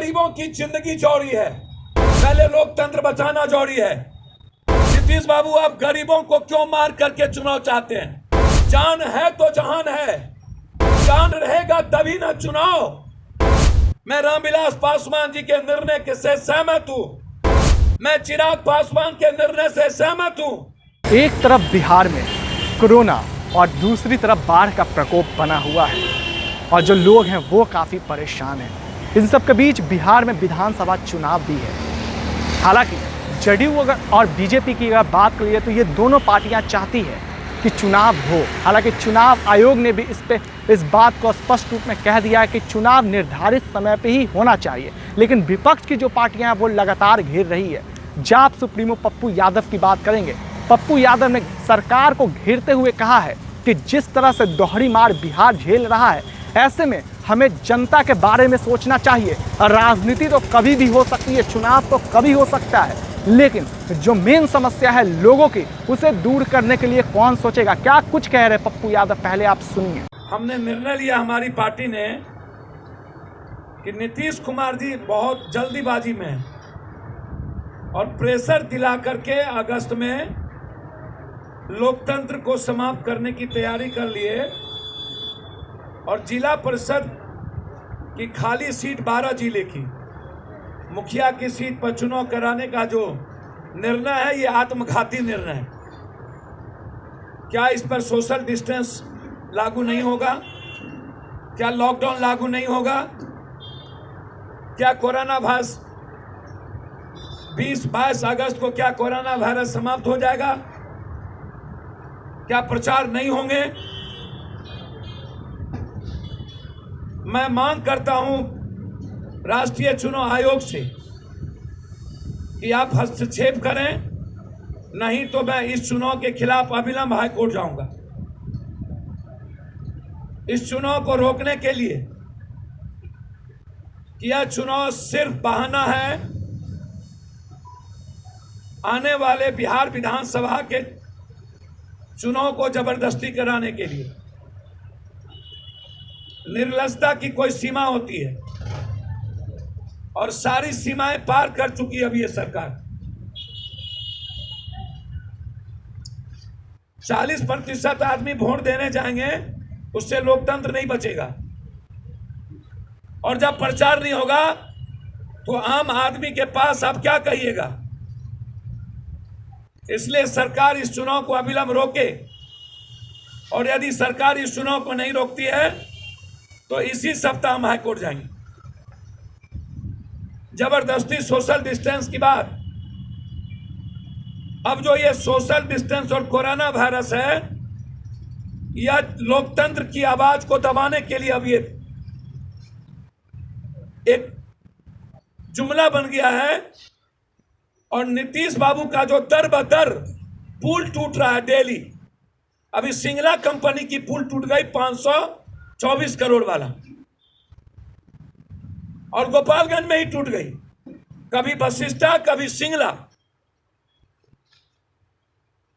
गरीबों की जिंदगी चौड़ी है, पहले लोकतंत्र बचाना जरूरी है। नीतीश बाबू, आप गरीबों को क्यों मार करके चुनाव चाहते हैं? जान है तो जहान है, जान रहेगा तभी ना चुनाव। मैं रामविलास पासवान जी के निर्णय से सहमत हूं, मैं चिराग पासवान के निर्णय से सहमत हूं। एक तरफ बिहार में कोरोना और दूसरी तरफ बाढ़ का प्रकोप बना हुआ है और जो लोग हैं वो काफ़ी परेशान हैं। इन सब के बीच बिहार में विधानसभा चुनाव भी है। हालांकि जदयू और बीजेपी की अगर बात करिए तो ये दोनों पार्टियां चाहती है कि चुनाव हो। हालांकि चुनाव आयोग ने भी इस बात को स्पष्ट रूप में कह दिया है कि चुनाव निर्धारित समय पे ही होना चाहिए। लेकिन विपक्ष की जो पार्टियां हैं वो लगातार घेर रही है। जाप सुप्रीमो पप्पू यादव की बात करेंगे। पप्पू यादव ने सरकार को घेरते हुए कहा है कि जिस तरह से दोहरी मार बिहार झेल रहा है, ऐसे में हमें जनता के बारे में सोचना चाहिए। राजनीति तो कभी भी हो सकती है, चुनाव तो कभी हो सकता है, लेकिन जो मेन समस्या है लोगों की, उसे दूर करने के लिए कौन सोचेगा? क्या कुछ कह रहे पप्पू यादव, पहले आप सुनिए। हमने निर्णय लिया, हमारी पार्टी ने, कि नीतीश कुमार जी बहुत जल्दीबाजी में हैं और प्रेशर दिला करके अगस्त में लोकतंत्र को समाप्त करने की तैयारी कर लिए और जिला परिषद की खाली सीट 12 जिले की, मुखिया की सीट पर चुनाव कराने का जो निर्णय है ये आत्मघाती निर्णय है। क्या इस पर सोशल डिस्टेंस लागू नहीं होगा? क्या लॉकडाउन लागू नहीं होगा? क्या कोरोना वायरस 20-22 अगस्त को क्या कोरोना वायरस समाप्त हो जाएगा? क्या प्रचार नहीं होंगे? मैं मांग करता हूं राष्ट्रीय चुनाव आयोग से कि आप हस्तक्षेप करें, नहीं तो मैं इस चुनाव के खिलाफ अविलंब हाईकोर्ट जाऊंगा। इस चुनाव को रोकने के लिए कि यह चुनाव सिर्फ बहाना है आने वाले बिहार विधानसभा के चुनाव को जबरदस्ती कराने के लिए। निर्लजता की कोई सीमा होती है और सारी सीमाएं पार कर चुकी है अब ये सरकार। 40% आदमी वोट देने जाएंगे, उससे लोकतंत्र नहीं बचेगा। और जब प्रचार नहीं होगा तो आम आदमी के पास आप क्या कहिएगा? इसलिए सरकार इस चुनाव को अविलंब रोके, और यदि सरकार इस चुनाव को नहीं रोकती है तो इसी सप्ताह हम हाईकोर्ट जाएंगे। जबरदस्ती सोशल डिस्टेंस की बात, अब जो ये सोशल डिस्टेंस और कोरोना वायरस है, यह लोकतंत्र की आवाज को दबाने के लिए अब ये एक जुमला बन गया है। और नीतीश बाबू का जो दर बदर पुल टूट रहा है डेली, अभी सिंगला कंपनी की पुल टूट गई 524 करोड़ वाला, और गोपालगंज में ही टूट गई, कभी वशिष्ठा कभी सिंगला,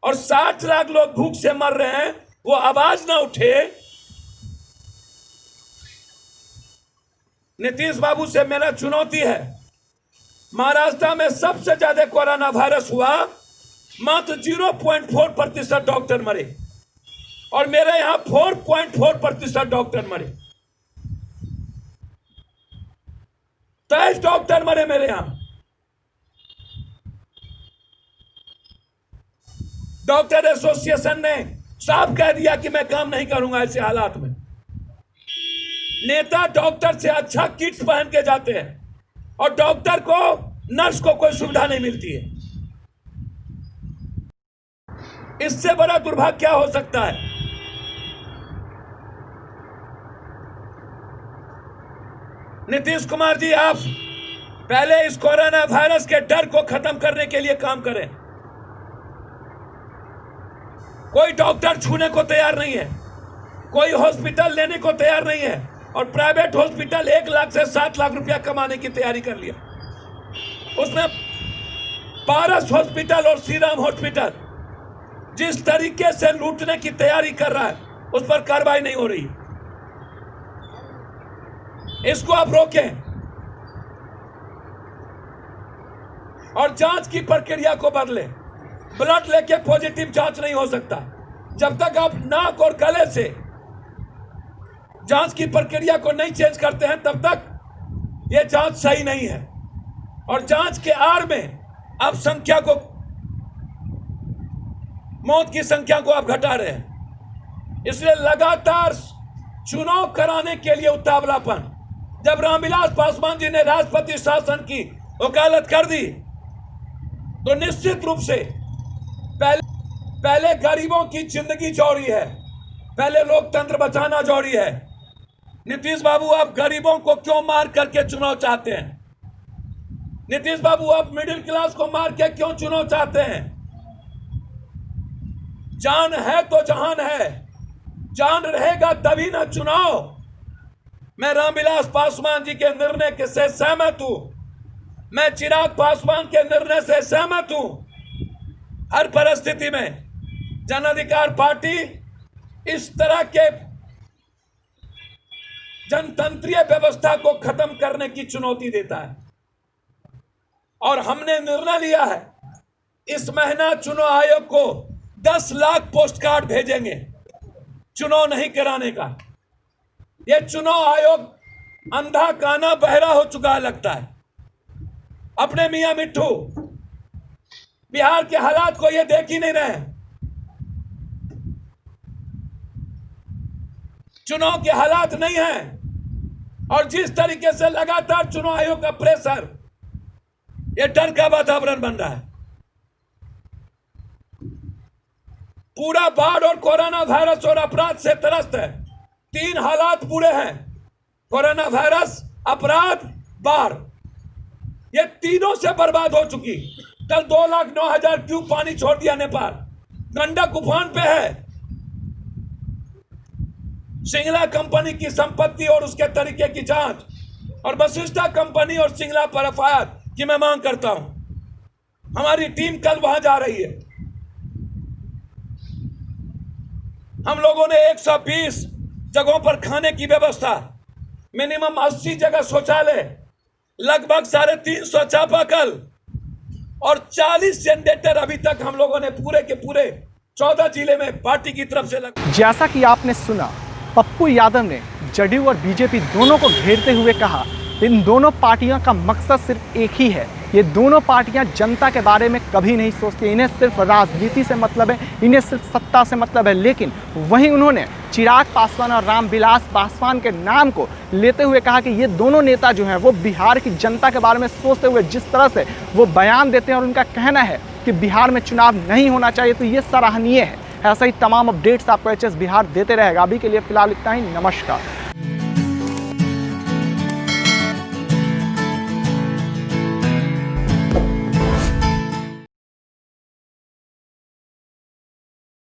और 60 लाख लोग भूख से मर रहे हैं। वो आवाज ना उठे। नीतीश बाबू से मेरा चुनौती है, महाराष्ट्र में सबसे ज्यादा कोरोना वायरस हुआ, मात्र 0.4% डॉक्टर मरे, और मेरे यहां 4.4% डॉक्टर मरे। 23 डॉक्टर मरे मेरे यहां। डॉक्टर एसोसिएशन ने साफ कह दिया कि मैं काम नहीं करूंगा ऐसे हालात में। नेता डॉक्टर से अच्छा किट्स पहन के जाते हैं और डॉक्टर को, नर्स को कोई सुविधा नहीं मिलती है। इससे बड़ा दुर्भाग्य क्या हो सकता है? नीतीश कुमार जी, आप पहले इस कोरोना वायरस के डर को खत्म करने के लिए काम करें। कोई डॉक्टर छूने को तैयार नहीं है, कोई हॉस्पिटल लेने को तैयार नहीं है, और प्राइवेट हॉस्पिटल 1 लाख से 7 लाख रुपया कमाने की तैयारी कर लिया। उसमें पारस हॉस्पिटल और श्रीराम हॉस्पिटल जिस तरीके से लूटने की तैयारी कर रहा है, उस पर कार्रवाई नहीं हो रही। इसको आप रोकें। और जांच की प्रक्रिया को बदले। ब्लड लेके पॉजिटिव जांच नहीं हो सकता। जब तक आप नाक और गले से जांच की प्रक्रिया को नहीं चेंज करते हैं तब तक यह जांच सही नहीं है। और जांच के आड़ में आप संख्या को, मौत की संख्या को आप घटा रहे हैं। इसलिए लगातार चुनाव कराने के लिए उतावलापन। जब रामविलास पासवान जी ने राष्ट्रपति शासन की वकालत कर दी तो निश्चित रूप से पहले गरीबों की जिंदगी जरूरी है, पहले लोकतंत्र बचाना जरूरी है। नीतीश बाबू, आप गरीबों को क्यों मार करके चुनाव चाहते हैं? नीतीश बाबू, आप मिडिल क्लास को मार के क्यों चुनाव चाहते हैं? जान है तो जहान है, जान रहेगा तभी ना चुनाव। मैं रामविलास पासवान जी के निर्णय से सहमत हूं। मैं चिराग पासवान के निर्णय से सहमत हूं। हर परिस्थिति में जन अधिकार पार्टी इस तरह के जनतंत्रीय व्यवस्था को खत्म करने की चुनौती देता है। और हमने निर्णय लिया है इस महीना चुनाव आयोग को 10 लाख पोस्ट कार्ड भेजेंगे चुनाव नहीं कराने का। यह चुनाव आयोग अंधा काना बहरा हो चुका है लगता है। अपने मियां मिट्ठू बिहार के हालात को यह देख ही नहीं रहे। चुनाव के हालात नहीं हैं और जिस तरीके से लगातार चुनाव आयोग का प्रेशर, यह डर का वातावरण बन रहा है। पूरा बाढ़ और कोरोना वायरस और अपराध से त्रस्त है। 3 हालात पूरे हैं, कोरोना वायरस, अपराध, बाढ़। ये तीनों से बर्बाद हो चुकी। कल 2,09,000 क्यूब पानी छोड़ दिया नेपाल। गंडक उफान पे है। सिंगला कंपनी की संपत्ति और उसके तरीके की जांच और वशिष्ठा कंपनी और सिंगला पर एफआईआर की मैं मांग करता हूं। हमारी टीम कल वहां जा रही है। हम लोगों ने 120 जगहों पर खाने की व्यवस्था, मिनिमम 80 जगह शौचालय, लगभग 350 चापाकल और 40 जनरेटर अभी तक हम लोगों ने पूरे के पूरे 14 जिले में पार्टी की तरफ से जैसा कि आपने सुना, पप्पू यादव ने जदयू और बीजेपी दोनों को घेरते हुए कहा, इन दोनों पार्टियों का मकसद सिर्फ एक ही है। ये दोनों पार्टियां जनता के बारे में कभी नहीं सोचती। इन्हें सिर्फ राजनीति से मतलब है, इन्हें सिर्फ सत्ता से मतलब है। लेकिन वहीं उन्होंने चिराग पासवान और रामविलास पासवान के नाम को लेते हुए कहा कि ये दोनों नेता जो हैं वो बिहार की जनता के बारे में सोचते हुए जिस तरह से वो बयान देते हैं और उनका कहना है कि बिहार में चुनाव नहीं होना चाहिए, तो ये सराहनीय है। ऐसा ही तमाम अपडेट्स आपको HS बिहार देते रहेगा। अभी के लिए फिलहाल इतना ही। नमस्कार।